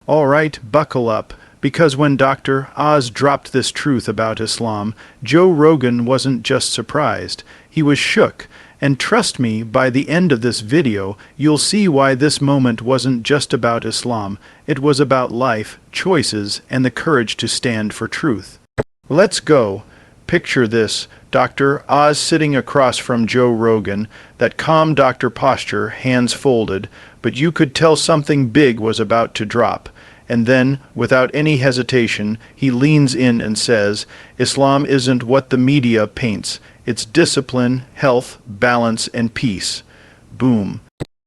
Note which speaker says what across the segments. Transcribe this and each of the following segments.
Speaker 1: All right, buckle up, because when Dr. Oz dropped this truth about Islam, Joe Rogan wasn't just surprised, he was shook. And trust me, by the end of this video, you'll see why this moment wasn't just about Islam. It was about life, choices, and the courage to stand for truth. Let's go. Picture this, Dr. Oz sitting across from Joe Rogan, that calm doctor posture, hands folded, but you could tell something big was about to drop. And then, without any hesitation, he leans in and says, Islam isn't what the media paints. It's discipline, health, balance, and peace. Boom.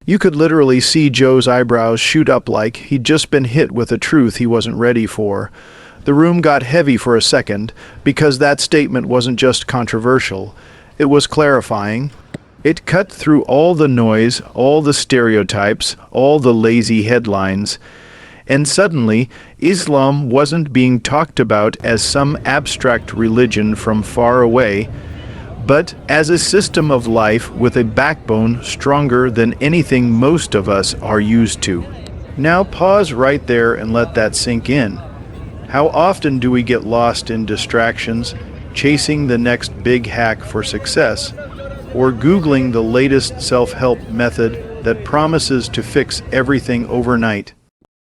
Speaker 1: You could literally see Joe's eyebrows shoot up like he'd just been hit with a truth he wasn't ready for. The room got heavy for a second, because that statement wasn't just controversial. It was clarifying. It cut through all the noise, all the stereotypes, all the lazy headlines. And suddenly, Islam wasn't being talked about as some abstract religion from far away, but as a system of life with a backbone stronger than anything most of us are used to. Now pause right there and let that sink in. How often do we get lost in distractions, chasing the next big hack for success, or Googling the latest self-help method that promises to fix everything overnight?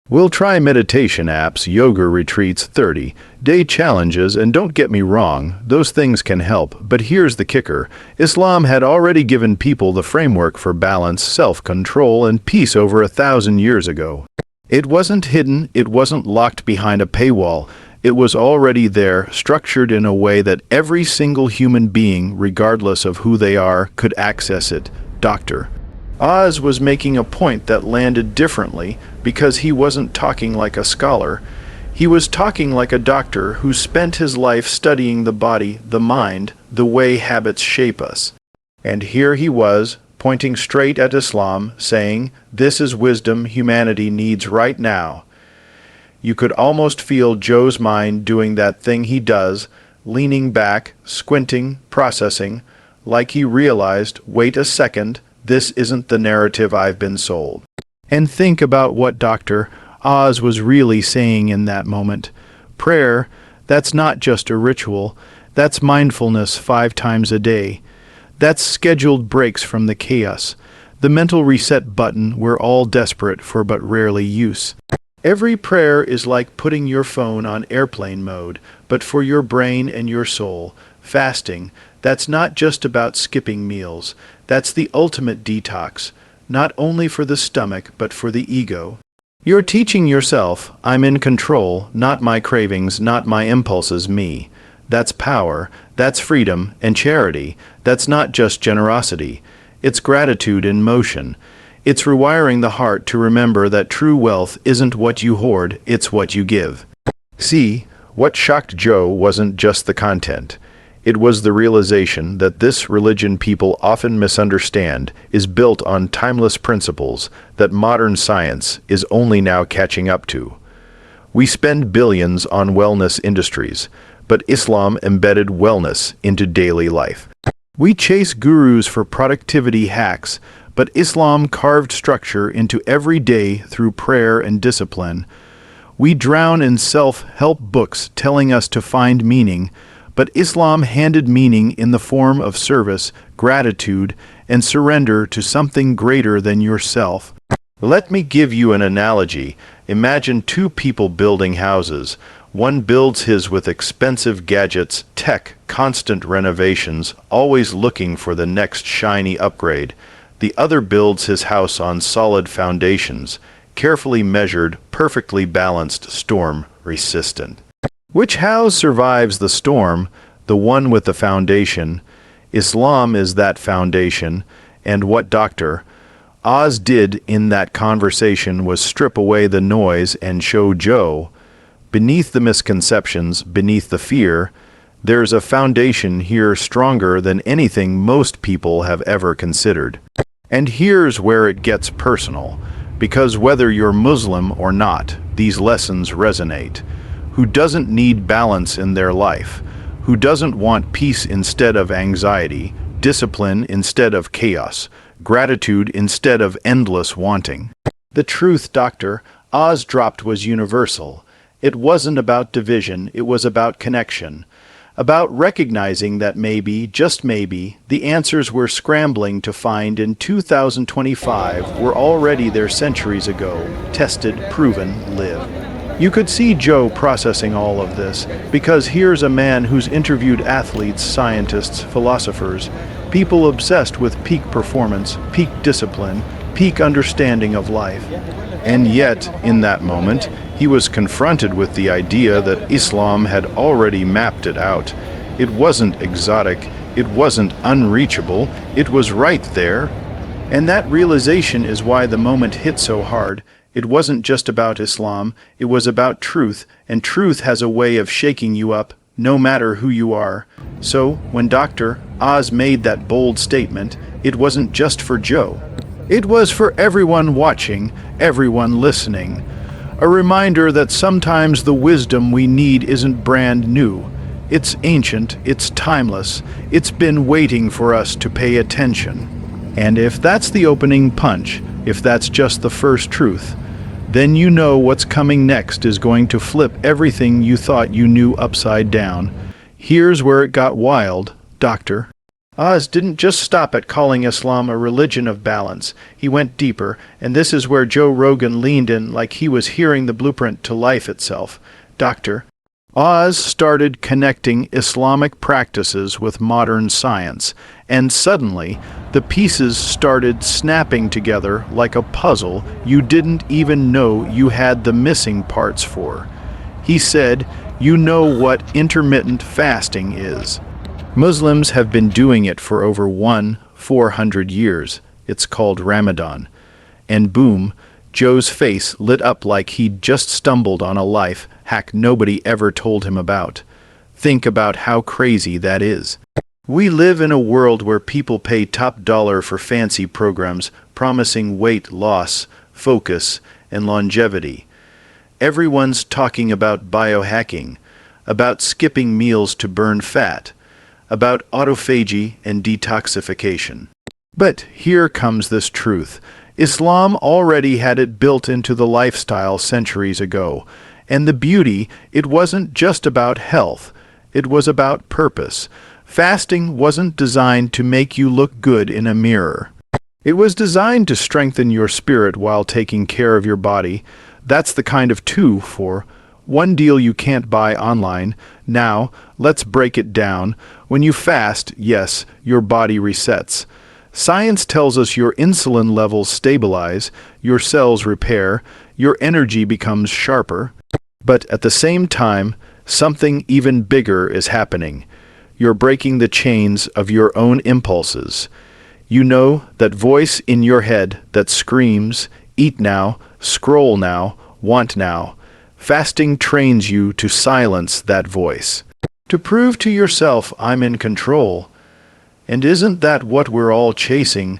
Speaker 1: We'll try meditation apps, yoga retreats, 30-day challenges, and don't get me wrong, those things can help, but here's the kicker. Islam had already given people the framework for balance, self-control, and peace over 1,000 years ago. It wasn't hidden, it wasn't locked behind a paywall. It was already there, structured in a way that every single human being, regardless of who they are, could access it. Dr. Oz was making a point that landed differently because he wasn't talking like a scholar. He was talking like a doctor who spent his life studying the body, the mind, the way habits shape us. And here he was, pointing straight at Islam, saying, "This is wisdom humanity needs right now." You could almost feel Joe's mind doing that thing he does, leaning back, squinting, processing, like he realized, wait a second, this isn't the narrative I've been sold. And think about what Dr. Oz was really saying in that moment. Prayer, that's not just a ritual, that's mindfulness 5 times a day. That's scheduled breaks from the chaos, the mental reset button we're all desperate for but rarely use. Every prayer is like putting your phone on airplane mode, but for your brain and your soul. Fasting, that's not just about skipping meals. That's the ultimate detox, not only for the stomach, but for the ego. You're teaching yourself, I'm in control, not my cravings, not my impulses, me. That's power, that's freedom, and charity. That's not just generosity. It's gratitude in motion. It's rewiring the heart to remember that true wealth isn't what you hoard, it's what you give. See, what shocked Joe wasn't just the content. It was the realization that this religion people often misunderstand is built on timeless principles that modern science is only now catching up to. We spend billions on wellness industries, but Islam embedded wellness into daily life. We chase gurus for productivity hacks, but Islam carved structure into every day through prayer and discipline. We drown in self-help books telling us to find meaning, but Islam handed meaning in the form of service, gratitude, and surrender to something greater than yourself. Let me give you an analogy. Imagine 2 people building houses. One builds his with expensive gadgets, tech, constant renovations, always looking for the next shiny upgrade. The other builds his house on solid foundations, carefully measured, perfectly balanced, storm-resistant. Which house survives the storm? The one with the foundation. Islam is that foundation, and what Dr. Oz did in that conversation was strip away the noise and show Joe, beneath the misconceptions, beneath the fear, there's a foundation here stronger than anything most people have ever considered. And here's where it gets personal, because whether you're Muslim or not, these lessons resonate. Who doesn't need balance in their life? Who doesn't want peace instead of anxiety, discipline instead of chaos, gratitude instead of endless wanting? The truth Dr. Oz dropped was universal. It wasn't about division, it was about connection. About recognizing that maybe, just maybe, the answers we're scrambling to find in 2025 were already there centuries ago, tested, proven, lived. You could see Joe processing all of this, because here's a man who's interviewed athletes, scientists, philosophers, people obsessed with peak performance, peak discipline, peak understanding of life. And yet, in that moment, he was confronted with the idea that Islam had already mapped it out. It wasn't exotic, it wasn't unreachable, it was right there. And that realization is why the moment hit so hard. It wasn't just about Islam, it was about truth, and truth has a way of shaking you up, no matter who you are. So, when Dr. Oz made that bold statement, it wasn't just for Joe. It was for everyone watching, everyone listening. A reminder that sometimes the wisdom we need isn't brand new. It's ancient, it's timeless, it's been waiting for us to pay attention. And if that's the opening punch, if that's just the first truth, then you know what's coming next is going to flip everything you thought you knew upside down. Here's where it got wild, Dr. Oz didn't just stop at calling Islam a religion of balance. He went deeper, and this is where Joe Rogan leaned in like he was hearing the blueprint to life itself. Dr. Oz started connecting Islamic practices with modern science, and suddenly the pieces started snapping together like a puzzle you didn't even know you had the missing parts for. He said, "You know what intermittent fasting is. Muslims have been doing it for over 400 years. It's called Ramadan." And boom, Joe's face lit up like he'd just stumbled on a life hack nobody ever told him about. Think about how crazy that is. We live in a world where people pay top dollar for fancy programs promising weight loss, focus, and longevity. Everyone's talking about biohacking, about skipping meals to burn fat, about autophagy and detoxification. But here comes this truth. Islam already had it built into the lifestyle centuries ago. And the beauty, it wasn't just about health. It was about purpose. Fasting wasn't designed to make you look good in a mirror. It was designed to strengthen your spirit while taking care of your body. That's the kind of 2 for 1 deal you can't buy online. Now, let's break it down. When you fast, yes, your body resets. Science tells us your insulin levels stabilize, your cells repair, your energy becomes sharper. But at the same time, something even bigger is happening. You're breaking the chains of your own impulses. You know, that voice in your head that screams, eat now, scroll now, want now. Fasting trains you to silence that voice. To prove to yourself I'm in control. And isn't that what we're all chasing?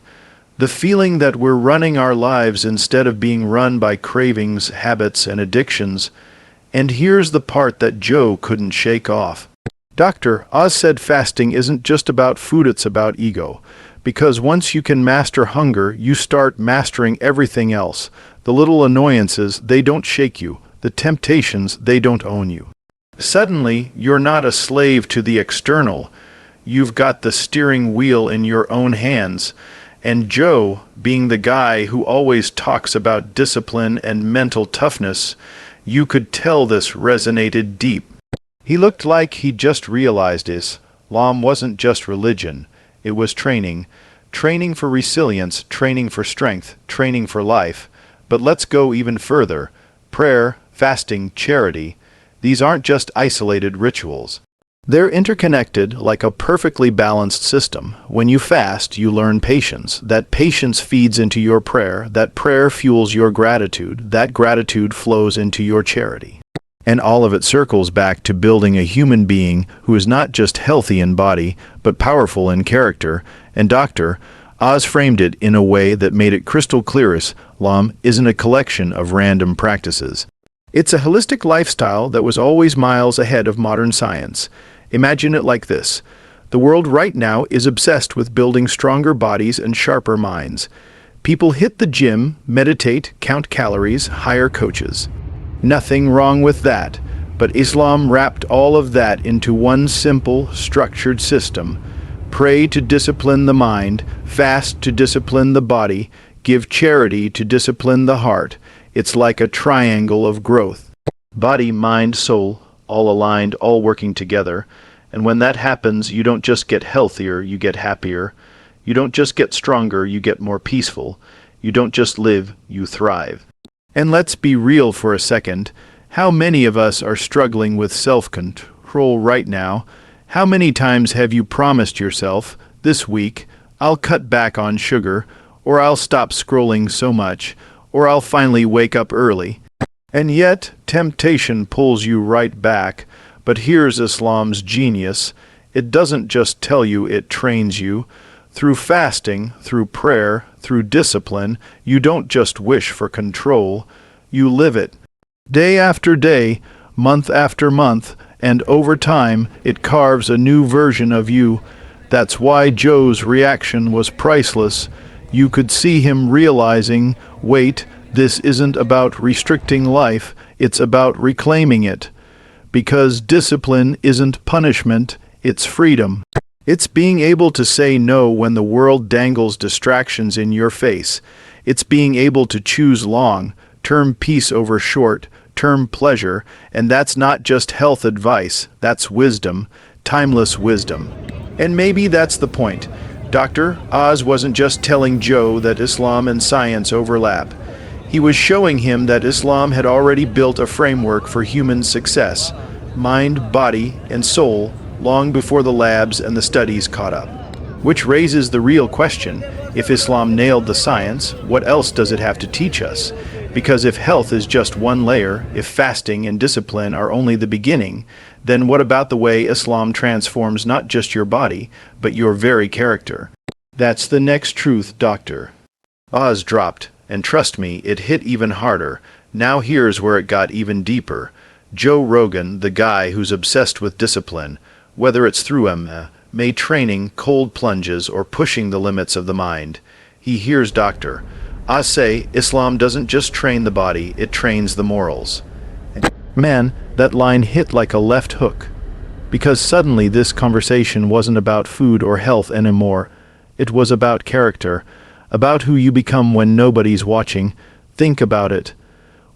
Speaker 1: The feeling that we're running our lives instead of being run by cravings, habits, and addictions. And here's the part that Joe couldn't shake off. Dr. Oz said fasting isn't just about food, it's about ego. Because once you can master hunger, you start mastering everything else. The little annoyances, they don't shake you. The temptations, they don't own you. Suddenly, you're not a slave to the external. You've got the steering wheel in your own hands. And Joe, being the guy who always talks about discipline and mental toughness, you could tell this resonated deep. He looked like he'd just realized Islam wasn't just religion. It was training. Training for resilience, training for strength, training for life. But let's go even further. Prayer, fasting, charity. These aren't just isolated rituals. They're interconnected like a perfectly balanced system. When you fast, you learn patience. That patience feeds into your prayer. That prayer fuels your gratitude. That gratitude flows into your charity. And all of it circles back to building a human being who is not just healthy in body, but powerful in character. And Dr. Oz framed it in a way that made it crystal clear. Islam isn't a collection of random practices. It's a holistic lifestyle that was always miles ahead of modern science. Imagine it like this. The world right now is obsessed with building stronger bodies and sharper minds. People hit the gym, meditate, count calories, hire coaches. Nothing wrong with that, but Islam wrapped all of that into one simple, structured system. Pray to discipline the mind, fast to discipline the body, give charity to discipline the heart. It's like a triangle of growth. Body, mind, soul, all aligned, all working together. And when that happens, you don't just get healthier, you get happier. You don't just get stronger, you get more peaceful. You don't just live, you thrive. And let's be real for a second. How many of us are struggling with self-control right now? How many times have you promised yourself, this week, I'll cut back on sugar, or I'll stop scrolling so much, or I'll finally wake up early? And yet, temptation pulls you right back. But here's Islam's genius. It doesn't just tell you, it trains you. Through fasting, through prayer, through discipline, you don't just wish for control, you live it. Day after day, month after month, and over time, it carves a new version of you. That's why Joe's reaction was priceless. You could see him realizing, wait, this isn't about restricting life, it's about reclaiming it. Because discipline isn't punishment, it's freedom. It's being able to say no when the world dangles distractions in your face. It's being able to choose long-term peace over short-term pleasure, and that's not just health advice, that's wisdom, timeless wisdom. And maybe that's the point. Dr. Oz wasn't just telling Joe that Islam and science overlap. He was showing him that Islam had already built a framework for human success, mind, body, and soul, long before the labs and the studies caught up. Which raises the real question, if Islam nailed the science, what else does it have to teach us? Because if health is just one layer, if fasting and discipline are only the beginning, then what about the way Islam transforms not just your body, but your very character? That's the next truth, Dr. Oz dropped, and trust me, it hit even harder. Now here's where it got even deeper. Joe Rogan, the guy who's obsessed with discipline, whether it's through MMA training, cold plunges, or pushing the limits of the mind, he hears Dr. Oz say Islam doesn't just train the body, it trains the morals. Man, that line hit like a left hook. Because suddenly this conversation wasn't about food or health anymore. It was about character, about who you become when nobody's watching. Think about it.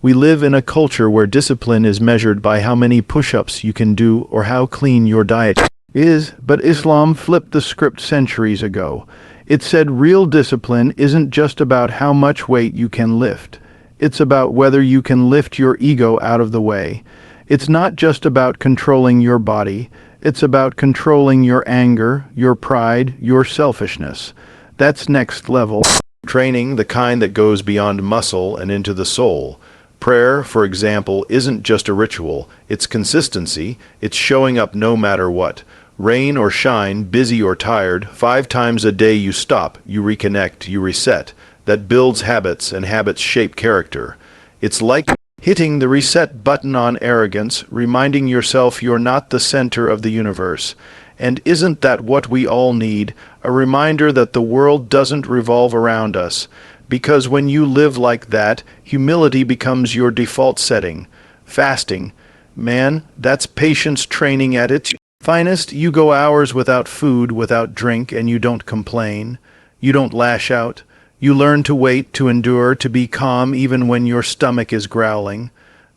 Speaker 1: We live in a culture where discipline is measured by how many push-ups you can do or how clean your diet is, but Islam flipped the script centuries ago. It said real discipline isn't just about how much weight you can lift. It's about whether you can lift your ego out of the way. It's not just about controlling your body. It's about controlling your anger, your pride, your selfishness. That's next level training, the kind that goes beyond muscle and into the soul. Prayer, for example, isn't just a ritual. It's consistency. It's showing up no matter what. Rain or shine, busy or tired, 5 times a day you stop, you reconnect, you reset. That builds habits, and habits shape character. It's like hitting the reset button on arrogance, reminding yourself you're not the center of the universe. And isn't that what we all need? A reminder that the world doesn't revolve around us. Because when you live like that, humility becomes your default setting. Fasting. Man, that's patience training at its finest. You go hours without food, without drink, and you don't complain. You don't lash out. You learn to wait, to endure, to be calm even when your stomach is growling.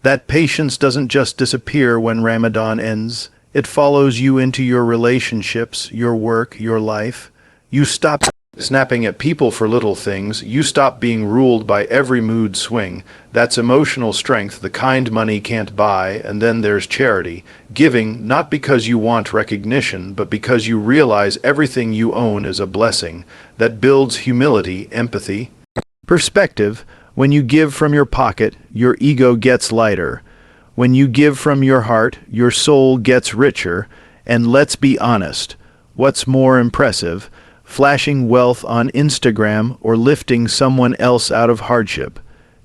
Speaker 1: That patience doesn't just disappear when Ramadan ends. It follows you into your relationships, your work, your life. You stop snapping at people for little things. You stop being ruled by every mood swing. That's emotional strength, the kind money can't buy. And then there's charity. Giving, not because you want recognition, but because you realize everything you own is a blessing. That builds humility, empathy, perspective. When you give from your pocket, your ego gets lighter. When you give from your heart, your soul gets richer. And let's be honest, what's more impressive? Flashing wealth on Instagram or lifting someone else out of hardship.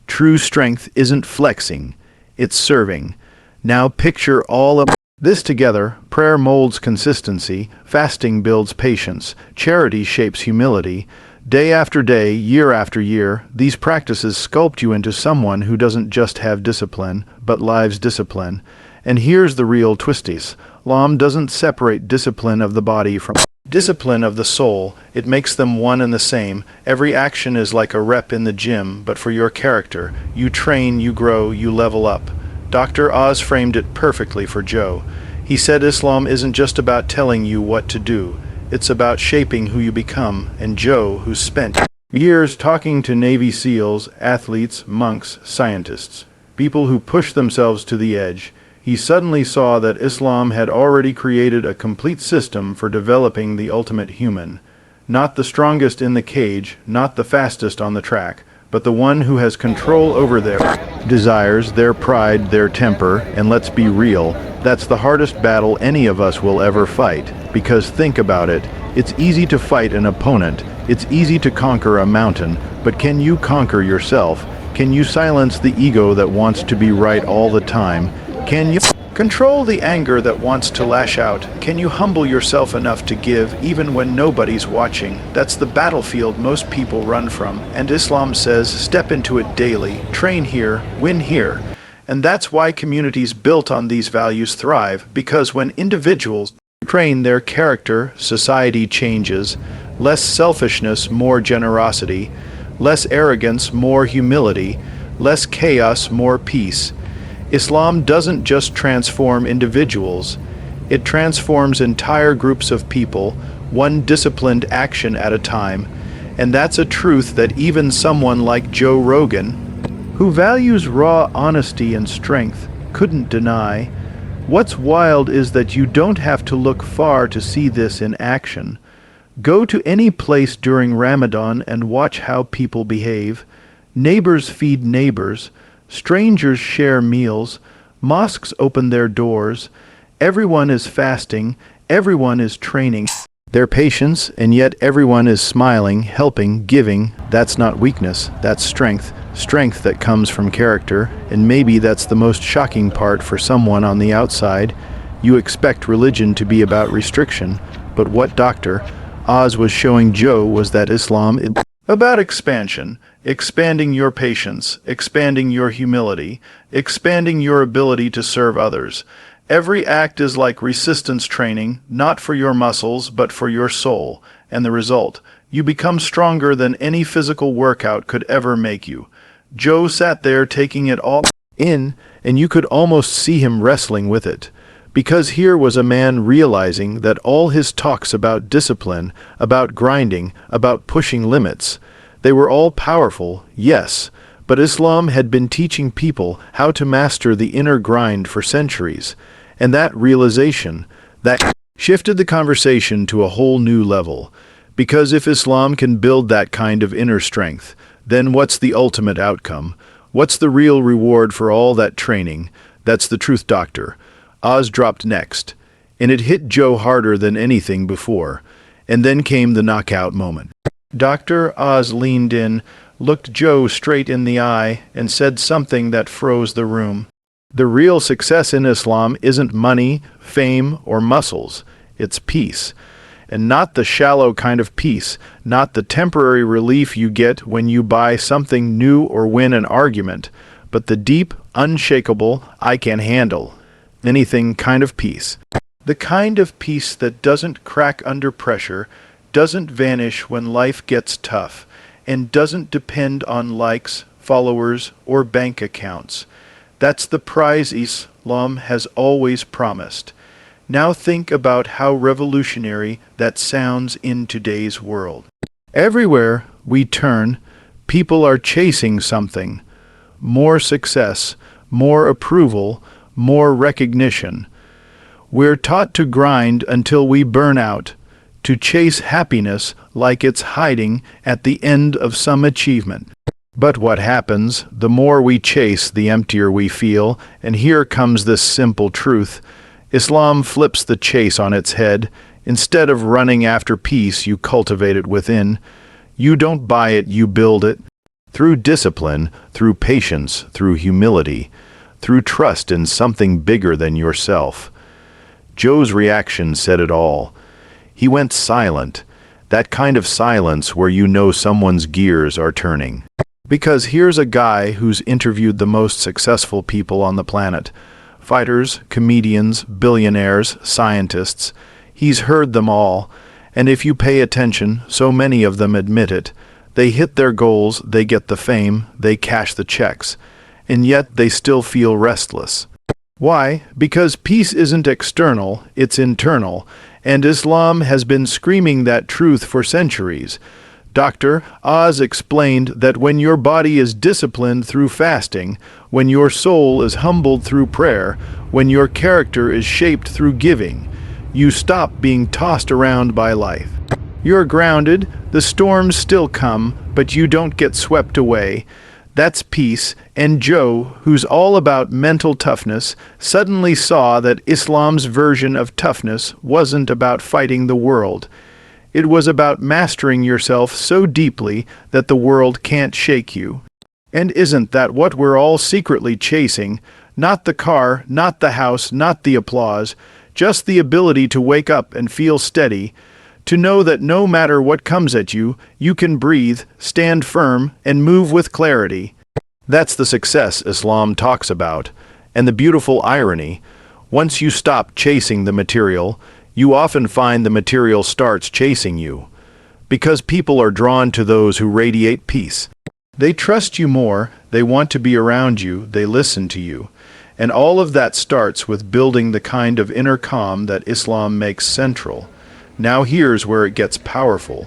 Speaker 1: True strength isn't flexing, it's serving. Now picture all of this together. Prayer molds consistency, fasting builds patience, charity shapes humility, Day after day, year after year, these practices sculpt you into someone who doesn't just have discipline, but lives discipline. And here's the real twisties. Islam doesn't separate discipline of the body from discipline of the soul. It makes them one and the same. Every action is like a rep in the gym, but for your character. You train, you grow, you level up. Dr. Oz framed it perfectly for Joe. He said Islam isn't just about telling you what to do. It's about shaping who you become, and Joe, who's spent years talking to Navy SEALs, athletes, monks, scientists, people who push themselves to the edge, he suddenly saw that Islam had already created a complete system for developing the ultimate human. Not the strongest in the cage, not the fastest on the track, but the one who has control over their desires, their pride, their temper, and let's be real, that's the hardest battle any of us will ever fight. Because think about it, it's easy to fight an opponent, it's easy to conquer a mountain, but can you conquer yourself? Can you silence the ego that wants to be right all the time? Can you control the anger that wants to lash out? Can you humble yourself enough to give even when nobody's watching? That's the battlefield most people run from, and Islam says step into it daily, train here, win here. And that's why communities built on these values thrive, because when individuals train their character, society changes. Less selfishness, more generosity. Less arrogance, more humility. Less chaos, more peace. Islam doesn't just transform individuals, it transforms entire groups of people, one disciplined action at a time, and that's a truth that even someone like Joe Rogan, who values raw honesty and strength, couldn't deny. What's wild is that you don't have to look far to see this in action. Go to any place during Ramadan and watch how people behave. Neighbors feed neighbors. Strangers share meals, mosques open their doors, everyone is fasting, everyone is training their patience, and yet everyone is smiling, helping, giving. That's not weakness, that's strength. Strength that comes from character, and maybe that's the most shocking part for someone on the outside. You expect religion to be about restriction, but what Dr. Oz was showing Joe was that Islam is about expansion. Expanding your patience, expanding your humility, expanding your ability to serve others. Every act is like resistance training, not for your muscles, but for your soul. And the result, you become stronger than any physical workout could ever make you. Joe sat there taking it all in, and you could almost see him wrestling with it. Because here was a man realizing that all his talks about discipline, about grinding, about pushing limits, they were all powerful, yes, but Islam had been teaching people how to master the inner grind for centuries, and that realization, that shifted the conversation to a whole new level. Because if Islam can build that kind of inner strength, then what's the ultimate outcome? What's the real reward for all that training? That's the truth, Doctor. Oz dropped next, and it hit Joe harder than anything before, and then came the knockout moment. Dr. Oz leaned in, looked Joe straight in the eye, and said something that froze the room. The real success in Islam isn't money, fame, or muscles. It's peace. And not the shallow kind of peace, not the temporary relief you get when you buy something new or win an argument, but the deep, unshakable, I can handle anything kind of peace. The kind of peace that doesn't crack under pressure, doesn't vanish when life gets tough, and doesn't depend on likes, followers, or bank accounts. That's the prize Islam has always promised. Now think about how revolutionary that sounds in today's world. Everywhere we turn, people are chasing something. More success, more approval, more recognition. We're taught to grind until we burn out, to chase happiness like it's hiding at the end of some achievement. But what happens, the more we chase, the emptier we feel, and here comes this simple truth. Islam flips the chase on its head. Instead of running after peace, you cultivate it within. You don't buy it, you build it. Through discipline, through patience, through humility, through trust in something bigger than yourself. Joe's reaction said it all. He went silent. That kind of silence where you know someone's gears are turning. Because here's a guy who's interviewed the most successful people on the planet. Fighters, comedians, billionaires, scientists. He's heard them all, and if you pay attention, so many of them admit it. They hit their goals, they get the fame, they cash the checks, and yet they still feel restless. Why? Because peace isn't external, it's internal, and Islam has been screaming that truth for centuries. Dr. Oz explained that when your body is disciplined through fasting, when your soul is humbled through prayer, when your character is shaped through giving, you stop being tossed around by life. You're grounded, the storms still come, but you don't get swept away. That's peace, and Joe, who's all about mental toughness, suddenly saw that Islam's version of toughness wasn't about fighting the world. It was about mastering yourself so deeply that the world can't shake you. And isn't that what we're all secretly chasing? Not the car, not the house, not the applause, just the ability to wake up and feel steady, to know that no matter what comes at you, you can breathe, stand firm, and move with clarity. That's the success Islam talks about, and the beautiful irony. Once you stop chasing the material, you often find the material starts chasing you. Because people are drawn to those who radiate peace. They trust you more, they want to be around you, they listen to you. And all of that starts with building the kind of inner calm that Islam makes central. Now here's where it gets powerful.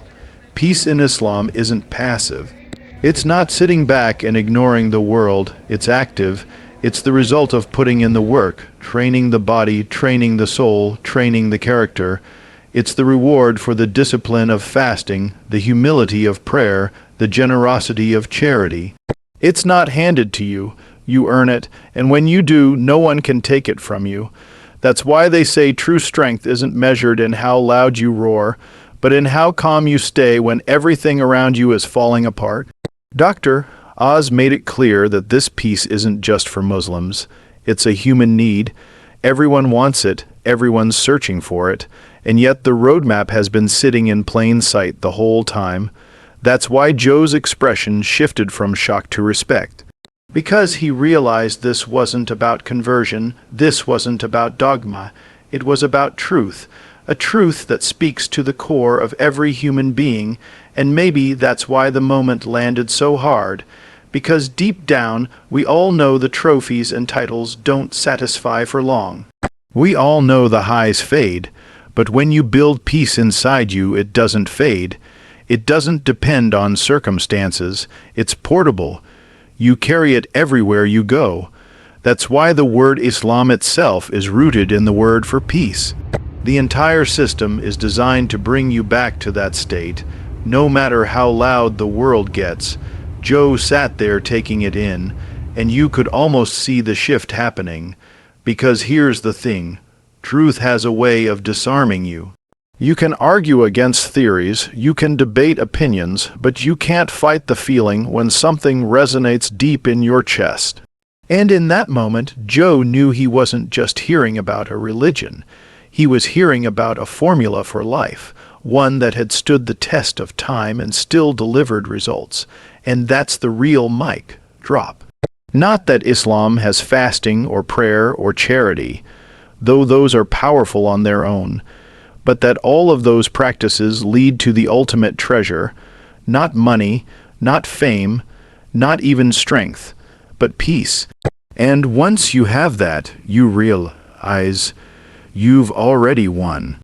Speaker 1: Peace in Islam isn't passive. It's not sitting back and ignoring the world, it's active. It's the result of putting in the work, training the body, training the soul, training the character. It's the reward for the discipline of fasting, the humility of prayer, the generosity of charity. It's not handed to you. You earn it, and when you do, no one can take it from you. That's why they say true strength isn't measured in how loud you roar, but in how calm you stay when everything around you is falling apart. Dr. Oz made it clear that this peace isn't just for Muslims. It's a human need. Everyone wants it, everyone's searching for it, and yet the roadmap has been sitting in plain sight the whole time. That's why Joe's expression shifted from shock to respect. Because he realized this wasn't about conversion, this wasn't about dogma, it was about truth, a truth that speaks to the core of every human being, and maybe that's why the moment landed so hard. Because deep down, we all know the trophies and titles don't satisfy for long. We all know the highs fade, but when you build peace inside you, it doesn't fade. It doesn't depend on circumstances. It's portable. You carry it everywhere you go. That's why the word Islam itself is rooted in the word for peace. The entire system is designed to bring you back to that state, no matter how loud the world gets. Joe sat there taking it in, and you could almost see the shift happening. Because here's the thing, truth has a way of disarming you. You can argue against theories, you can debate opinions, but you can't fight the feeling when something resonates deep in your chest. And in that moment, Joe knew he wasn't just hearing about a religion. He was hearing about a formula for life, one that had stood the test of time and still delivered results. And that's the real mic drop. Not that Islam has fasting or prayer or charity, though those are powerful on their own, but that all of those practices lead to the ultimate treasure, not money, not fame, not even strength, but peace. And once you have that, you realize you've already won.